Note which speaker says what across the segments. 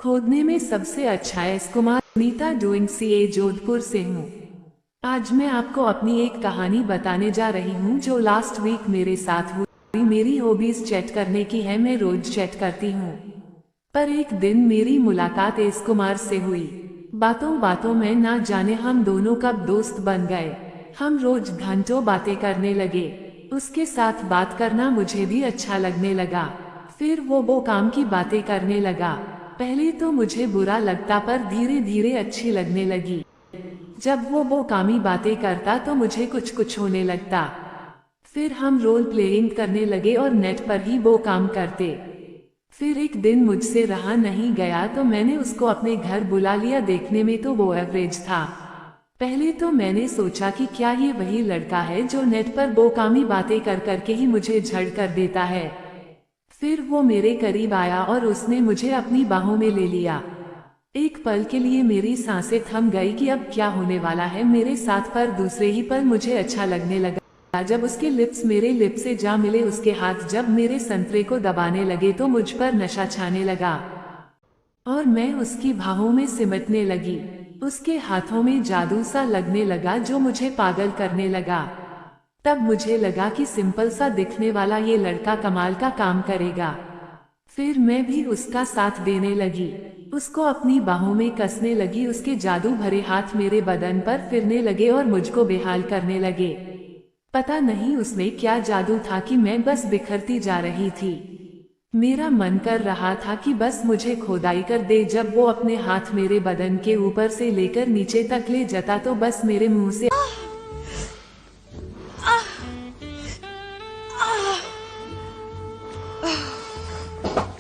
Speaker 1: खोदने में सबसे अच्छा S Kumar. Neeta doing CA Jodhpur से हूँ। आज मैं आपको अपनी एक कहानी बताने जा रही हूँ जो लास्ट वीक मेरे साथ हुई। मेरी हॉबीज चैट करने की है, मैं रोज चैट करती हूँ। पर एक दिन मेरी मुलाकात एस कुमार से हुई। बातों बातों में ना जाने हम दोनों कब दोस्त बन गए। हम रोज घंटों बातें करने लगे। उसके साथ बात करना मुझे भी अच्छा लगने लगा। फिर वो काम की बातें करने लगा। पहले तो मुझे बुरा लगता पर धीरे धीरे अच्छी लगने लगी। जब वो कामी बातें करता तो मुझे कुछ कुछ होने लगता। फिर हम रोल प्लेइंग करने लगे और नेट पर ही वो काम करते। फिर एक दिन मुझसे रहा नहीं गया तो मैंने उसको अपने घर बुला लिया। देखने में तो वो एवरेज था। पहले तो मैंने सोचा कि क्या ये वही लड़का है जो नेट पर वो कामी बातें कर करके ही मुझे झड़ कर देता है। फिर वो मेरे करीब आया और उसने मुझे अपनी बाहों में ले लिया। एक पल के लिए मेरी सांसें थम गई कि अब क्या होने वाला है मेरे साथ, पर दूसरे ही पल मुझे अच्छा लगने लगा। जब उसके लिप्स मेरे लिप से जा मिले, उसके हाथ जब मेरे संतरे को दबाने लगे तो मुझ पर नशा छाने लगा और मैं उसकी बाहों में सिमटने लगी। उसके हाथों में जादू सा लगने लगा जो मुझे पागल करने लगा। तब मुझे लगा कि सिंपल सा दिखने वाला ये लड़का कमाल का काम करेगा। फिर मैं भी उसका साथ देने लगी, उसको अपनी बाहों में कसने लगी। उसके जादू भरे हाथ मेरे बदन पर फिरने लगे और मुझको बेहाल करने लगे। पता नहीं उसमें क्या जादू था कि मैं बस बिखरती जा रही थी। मेरा मन कर रहा था कि बस मुझे खोदाई कर दे। जब वो अपने हाथ मेरे बदन के ऊपर से लेकर नीचे तक ले जाता तो बस मेरे मुंह से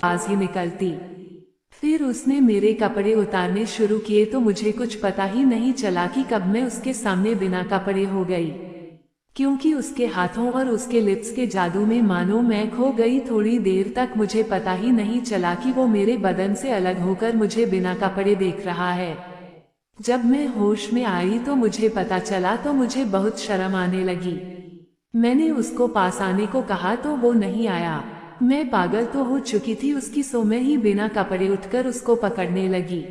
Speaker 1: आवाज ही निकलती। फिर उसने मेरे कपड़े उतारने शुरू किए तो मुझे कुछ पता ही नहीं चला कि कब मैं उसके सामने बिना कपड़े हो गई, क्योंकि उसके हाथों और उसके लिप्स के जादू में मानो मैं खो गई। थोड़ी देर तक मुझे पता ही नहीं चला कि वो मेरे बदन से अलग होकर मुझे बिना कपड़े देख रहा है। जब मैं होश में आई तो मुझे पता चला तो मुझे बहुत शर्म आने लगी। मैंने उसको पास आने को कहा तो वो नहीं आया। मैं पागल तो हो चुकी थी उसकी, सो मैं ही बिना कपड़े उठकर उसको पकड़ने लगी।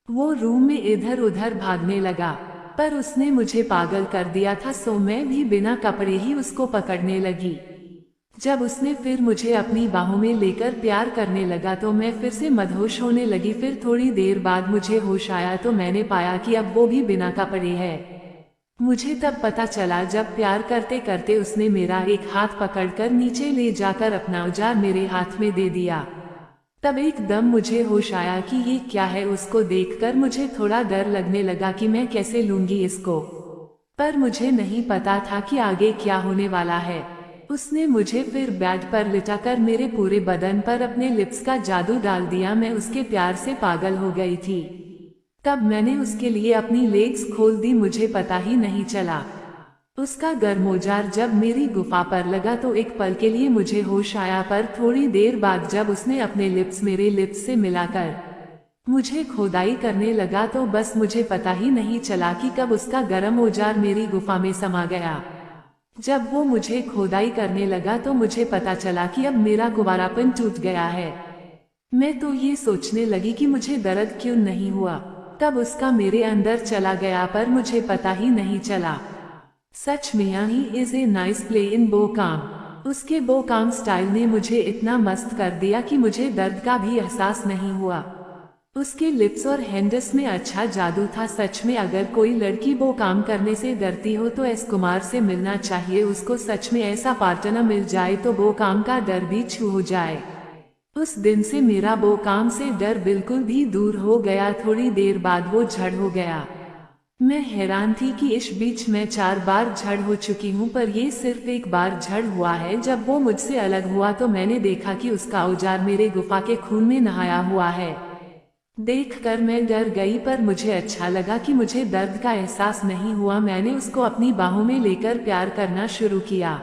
Speaker 1: वो रूम में इधर उधर भागने लगा, पर उसने मुझे पागल कर दिया था, सो मैं भी बिना कपड़े ही उसको पकड़ने लगी। जब उसने फिर मुझे अपनी बाहों में लेकर प्यार करने लगा तो मैं फिर से मदहोश होने लगी। फिर थोड़ी देर बाद मुझे होश आया तो मैंने पाया कि अब वो भी बिना कपड़े है। मुझे तब पता चला जब प्यार करते करते उसने मेरा एक हाथ पकड़कर नीचे ले जाकर अपना औजार मेरे हाथ में दे दिया। तब एकदम मुझे होश आया कि ये क्या है। उसको देखकर मुझे थोड़ा डर लगने लगा कि मैं कैसे लूंगी इसको, पर मुझे नहीं पता था कि आगे क्या होने वाला है। उसने मुझे फिर बेड पर लिटाकर मेरे पूरे बदन पर अपने लिप्स का जादू डाल दिया। मैं उसके प्यार से पागल हो गई थी। तब मैंने उसके लिए अपनी लेग्स खोल दी, मुझे पता ही नहीं चला। उसका गर्म औजार जब मेरी गुफा पर लगा तो एक पल के लिए मुझे होश आया, पर थोड़ी देर बाद जब उसने अपने लिप्स मेरे लिप्स से मिलाकर मुझे खोदाई करने लगा तो बस मुझे पता ही नहीं चला कि कब उसका गर्म औजार मेरी गुफा में समा गया। जब वो मुझे खोदाई करने लगा तो मुझे पता चला कि अब मेरा कुंवारापन टूट गया है। मैं तो ये सोचने लगी कि मुझे दर्द क्यों नहीं हुआ। तब उसका मेरे अंदर चला गया पर मुझे पता ही नहीं चला। सच में he is a nice play in वो काम। उसके वो काम स्टाइल ने मुझे इतना मस्त कर दिया कि मुझे दर्द का भी एहसास नहीं हुआ। उसके लिप्स और हैंड्स में अच्छा जादू था। सच में अगर कोई लड़की वो काम करने से डरती हो तो एस कुमार से मिलना चाहिए। उसको सच में ऐसा पार्टनर मिल जाए तो वो काम का डर भी छू हो जाए। उस दिन से मेरा वो काम से डर बिल्कुल भी दूर हो गया। थोड़ी देर बाद वो झड़ हो गया। मैं हैरान थी कि इस बीच मैं 4 बार झड़ हो चुकी हूँ, पर ये सिर्फ एक बार झड़ हुआ है। जब वो मुझसे अलग हुआ तो मैंने देखा कि उसका औजार मेरे गुफा के खून में नहाया हुआ है। देखकर मैं डर गई, पर मुझे अच्छा लगा कि मुझे दर्द का एहसास नहीं हुआ। मैंने उसको अपनी बाहों में लेकर प्यार करना शुरू किया।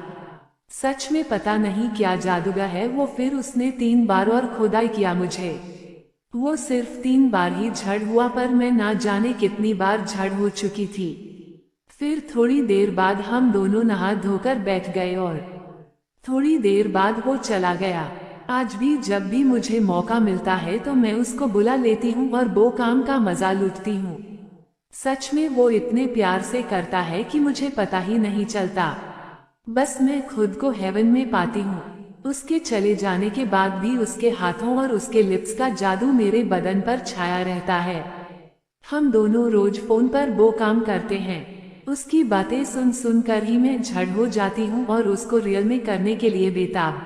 Speaker 1: सच में पता नहीं क्या जादूगर है वो। फिर उसने 3 बार और खोदाई किया मुझे। वो सिर्फ 3 बार ही झड़ हुआ, पर मैं ना जाने कितनी बार झड़ हो चुकी थी। फिर थोड़ी देर बाद हम दोनों नहा धोकर बैठ गए और थोड़ी देर बाद वो चला गया। आज भी जब भी मुझे मौका मिलता है तो मैं उसको बुला लेती हूँ और वो काम का मजा लूटती हूँ। सच में वो इतने प्यार से करता है कि मुझे पता ही नहीं चलता। बस मैं खुद को हेवन में पाती हूँ। उसके चले जाने के बाद भी उसके हाथों और उसके लिप्स का जादू मेरे बदन पर छाया रहता है। हम दोनों रोज फोन पर वो काम करते हैं। उसकी बातें सुन सुन कर ही मैं झड़ हो जाती हूँ और उसको रियल में करने के लिए बेताब।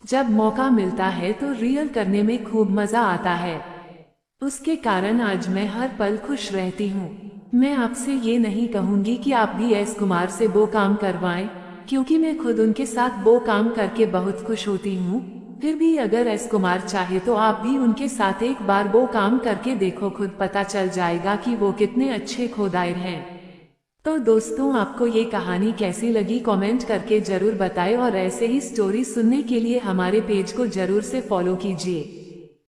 Speaker 1: जब मौका मिलता है तो रियल करने में खूब मजा आता है। उसके कारण आज मैं हर पल खुश रहती हूँ। मैं आपसे ये नहीं कहूँगी कि आप भी एस कुमार से वो काम करवाएं, क्योंकि मैं खुद उनके साथ वो काम करके बहुत खुश होती हूँ। फिर भी अगर एस कुमार चाहे तो आप भी उनके साथ एक बार वो काम करके देखो, खुद पता चल जाएगा कि वो कितने अच्छे खुदायर हैं। तो दोस्तों, आपको ये कहानी कैसी लगी कमेंट करके जरूर बताएं और ऐसे ही स्टोरी सुनने के लिए हमारे पेज को जरूर से फॉलो कीजिए।